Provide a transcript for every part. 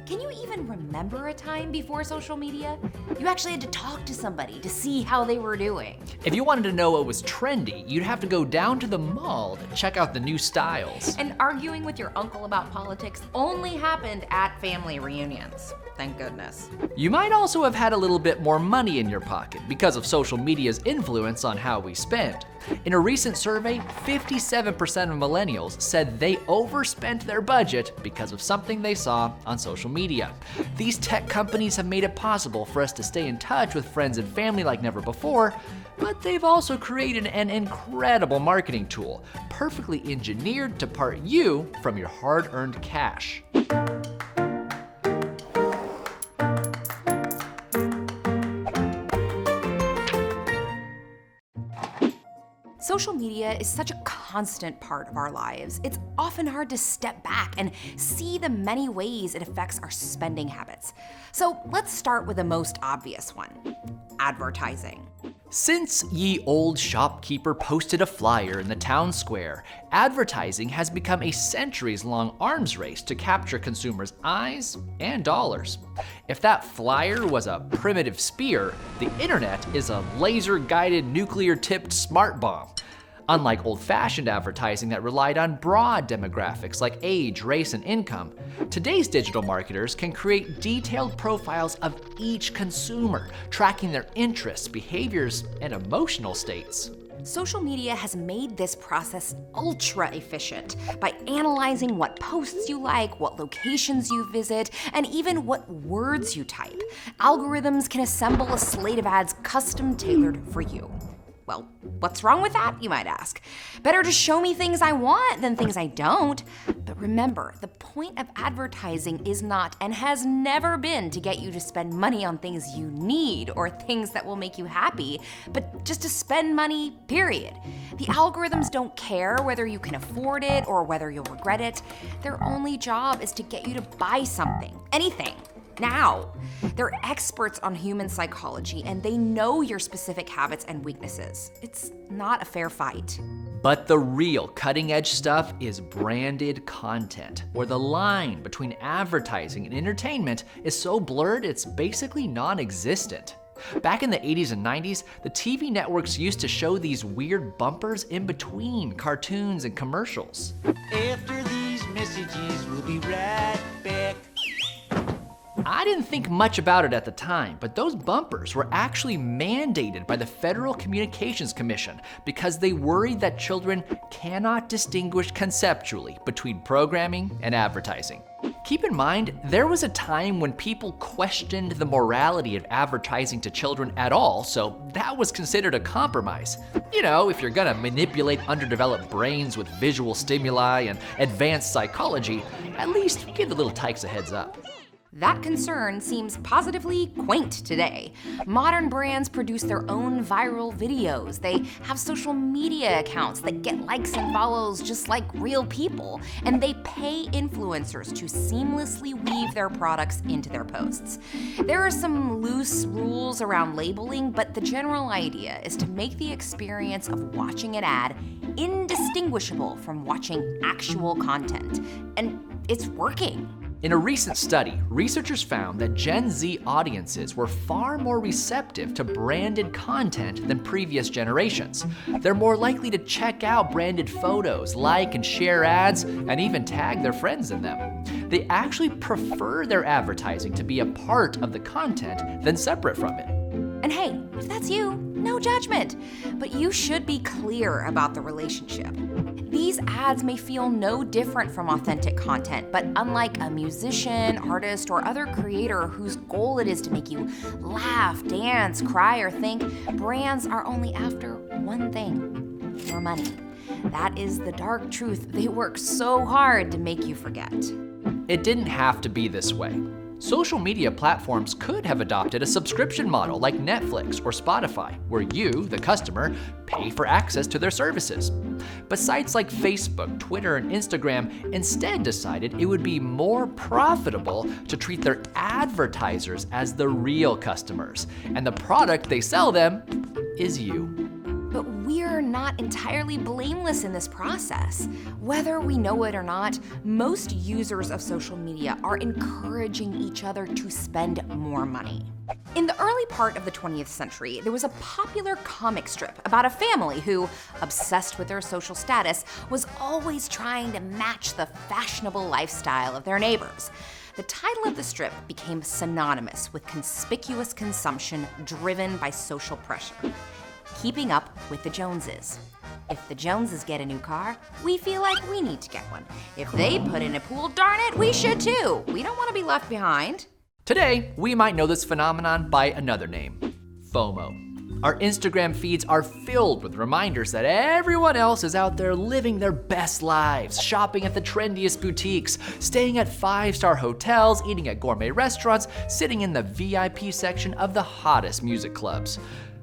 Can you even remember a time before social media? You actually had to talk to somebody to see how they were doing. If you wanted to know what was trendy, you'd have to go down to the mall to check out the new styles. And arguing with your uncle about politics only happened at family reunions. Thank goodness. You might also have had a little bit more money in your pocket because of social media's influence on how we spend. In a recent survey, 57% of millennials said they overspent their budget because of something they saw on social media. These tech companies have made it possible for us to stay in touch with friends and family like never before, but they've also created an incredible marketing tool, perfectly engineered to part you from your hard-earned cash. Social media is such a constant part of our lives. It's often hard to step back and see the many ways it affects our spending habits. So let's start with the most obvious one: advertising. Since ye old shopkeeper posted a flyer in the town square, advertising has become a centuries-long arms race to capture consumers' eyes and dollars. If that flyer was a primitive spear, the internet is a laser-guided, nuclear-tipped smart bomb. Unlike old-fashioned advertising that relied on broad demographics like age, race, and income, today's digital marketers can create detailed profiles of each consumer, tracking their interests, behaviors, and emotional states. Social media has made this process ultra efficient by analyzing what posts you like, what locations you visit, and even what words you type. Algorithms can assemble a slate of ads custom tailored for you. Well, what's wrong with that, you might ask? Better to show me things I want than things I don't. But remember, the point of advertising is not and has never been to get you to spend money on things you need or things that will make you happy, but just to spend money, period. The algorithms don't care whether you can afford it or whether you'll regret it. Their only job is to get you to buy something, anything. Now, they're experts on human psychology and they know your specific habits and weaknesses. It's not a fair fight. But the real cutting-edge stuff is branded content, where the line between advertising and entertainment is so blurred it's basically non-existent. Back in the 80s and 90s, the TV networks used to show these weird bumpers in between cartoons and commercials. After these messages, we'll be right back. I didn't think much about it at the time, but those bumpers were actually mandated by the Federal Communications Commission because they worried that children cannot distinguish conceptually between programming and advertising. Keep in mind, there was a time when people questioned the morality of advertising to children at all, so that was considered a compromise. You know, if you're gonna manipulate underdeveloped brains with visual stimuli and advanced psychology, at least give the little tykes a heads up. That concern seems positively quaint today. Modern brands produce their own viral videos. They have social media accounts that get likes and follows just like real people. And they pay influencers to seamlessly weave their products into their posts. There are some loose rules around labeling, but the general idea is to make the experience of watching an ad indistinguishable from watching actual content. And it's working. In a recent study, researchers found that Gen Z audiences were far more receptive to branded content than previous generations. They're more likely to check out branded photos, like and share ads, and even tag their friends in them. They actually prefer their advertising to be a part of the content than separate from it. And hey, if that's you, no judgment. But you should be clear about the relationship. These ads may feel no different from authentic content, but unlike a musician, artist, or other creator whose goal it is to make you laugh, dance, cry, or think, brands are only after one thing: your money. That is the dark truth they work so hard to make you forget. It didn't have to be this way. Social media platforms could have adopted a subscription model like Netflix or Spotify, where you, the customer, pay for access to their services. But sites like Facebook, Twitter, and Instagram instead decided it would be more profitable to treat their advertisers as the real customers, and the product they sell them is you. But we're not entirely blameless in this process. Whether we know it or not, most users of social media are encouraging each other to spend more money. In the early part of the 20th century, there was a popular comic strip about a family who, obsessed with their social status, was always trying to match the fashionable lifestyle of their neighbors. The title of the strip became synonymous with conspicuous consumption driven by social pressure. Keeping up with the Joneses. If the Joneses get a new car, we feel like we need to get one. If they put in a pool, darn it, we should too. We don't want to be left behind. Today, we might know this phenomenon by another name, FOMO. Our Instagram feeds are filled with reminders that everyone else is out there living their best lives, shopping at the trendiest boutiques, staying at 5-star hotels, eating at gourmet restaurants, sitting in the VIP section of the hottest music clubs.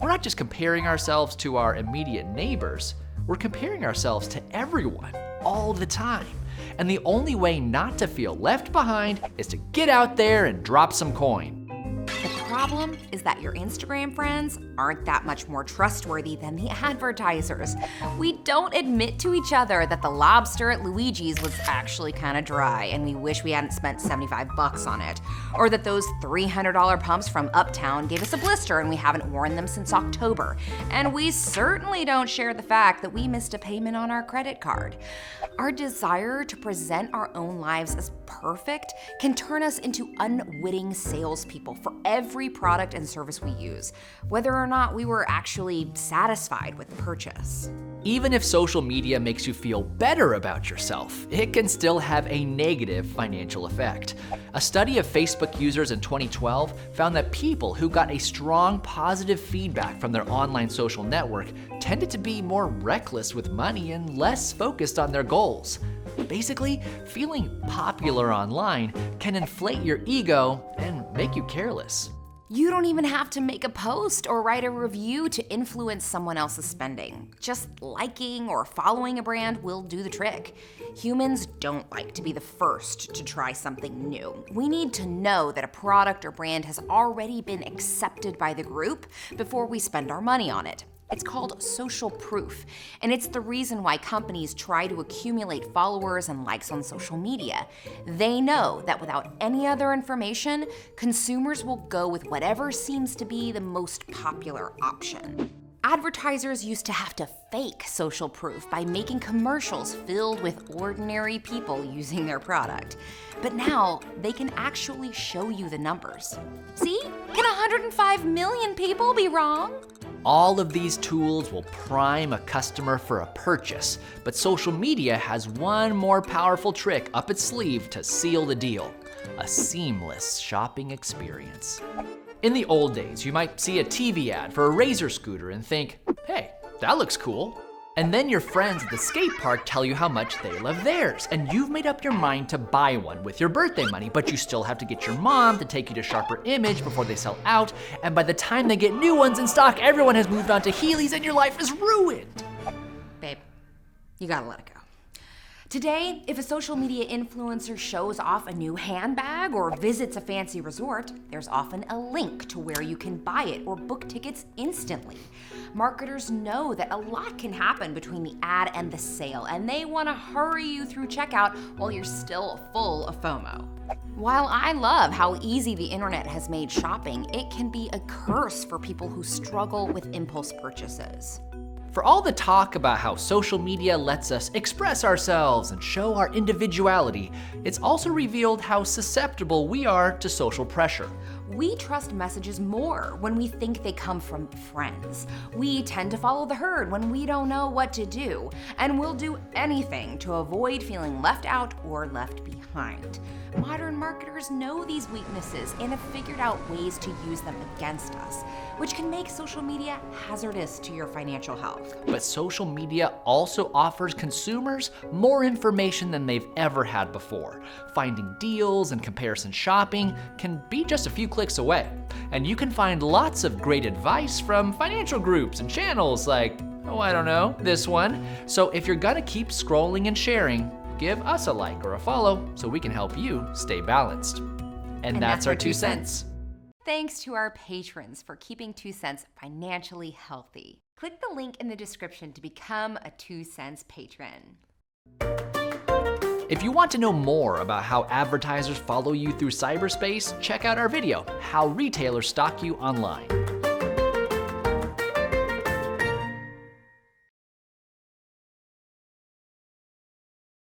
We're not just comparing ourselves to our immediate neighbors, we're comparing ourselves to everyone, all the time. And the only way not to feel left behind is to get out there and drop some coin. The problem is that your Instagram friends aren't that much more trustworthy than the advertisers. We don't admit to each other that the lobster at Luigi's was actually kind of dry and we wish we hadn't spent $75 on it. Or that those $300 pumps from Uptown gave us a blister and we haven't worn them since October. And we certainly don't share the fact that we missed a payment on our credit card. Our desire to present our own lives as perfect can turn us into unwitting salespeople for every product and service we use, whether or not we were actually satisfied with the purchase. Even if social media makes you feel better about yourself, it can still have a negative financial effect. A study of Facebook users in 2012 found that people who got a strong positive feedback from their online social network tended to be more reckless with money and less focused on their goals. Basically, feeling popular online can inflate your ego and make you careless. You don't even have to make a post or write a review to influence someone else's spending. Just liking or following a brand will do the trick. Humans don't like to be the first to try something new. We need to know that a product or brand has already been accepted by the group before we spend our money on it. It's called social proof, and it's the reason why companies try to accumulate followers and likes on social media. They know that without any other information, consumers will go with whatever seems to be the most popular option. Advertisers used to have to fake social proof by making commercials filled with ordinary people using their product. But now, they can actually show you the numbers. See? Can 105 million people be wrong? All of these tools will prime a customer for a purchase, but social media has one more powerful trick up its sleeve to seal the deal: a seamless shopping experience. In the old days, you might see a TV ad for a Razor scooter and think, hey, that looks cool. And then your friends at the skate park tell you how much they love theirs, and you've made up your mind to buy one with your birthday money, but you still have to get your mom to take you to Sharper Image before they sell out, and by the time they get new ones in stock, everyone has moved on to Heelys and your life is ruined. Babe, you gotta let it go. Today, if a social media influencer shows off a new handbag or visits a fancy resort, there's often a link to where you can buy it or book tickets instantly. Marketers know that a lot can happen between the ad and the sale, and they want to hurry you through checkout while you're still full of FOMO. While I love how easy the internet has made shopping, it can be a curse for people who struggle with impulse purchases. For all the talk about how social media lets us express ourselves and show our individuality, it's also revealed how susceptible we are to social pressure. We trust messages more when we think they come from friends. We tend to follow the herd when we don't know what to do, and we'll do anything to avoid feeling left out or left behind. Modern marketers know these weaknesses and have figured out ways to use them against us, which can make social media hazardous to your financial health. But social media also offers consumers more information than they've ever had before. Finding deals and comparison shopping can be just a few clicks away. And you can find lots of great advice from financial groups and channels like, oh, I don't know, this one. So if you're gonna keep scrolling and sharing, give us a like or a follow so we can help you stay balanced. And that's our 2 cents. Thanks to our patrons for keeping 2 Cents financially healthy. Click the link in the description to become a 2 Cents patron. If you want to know more about how advertisers follow you through cyberspace, check out our video, How Retailers Stalk You Online.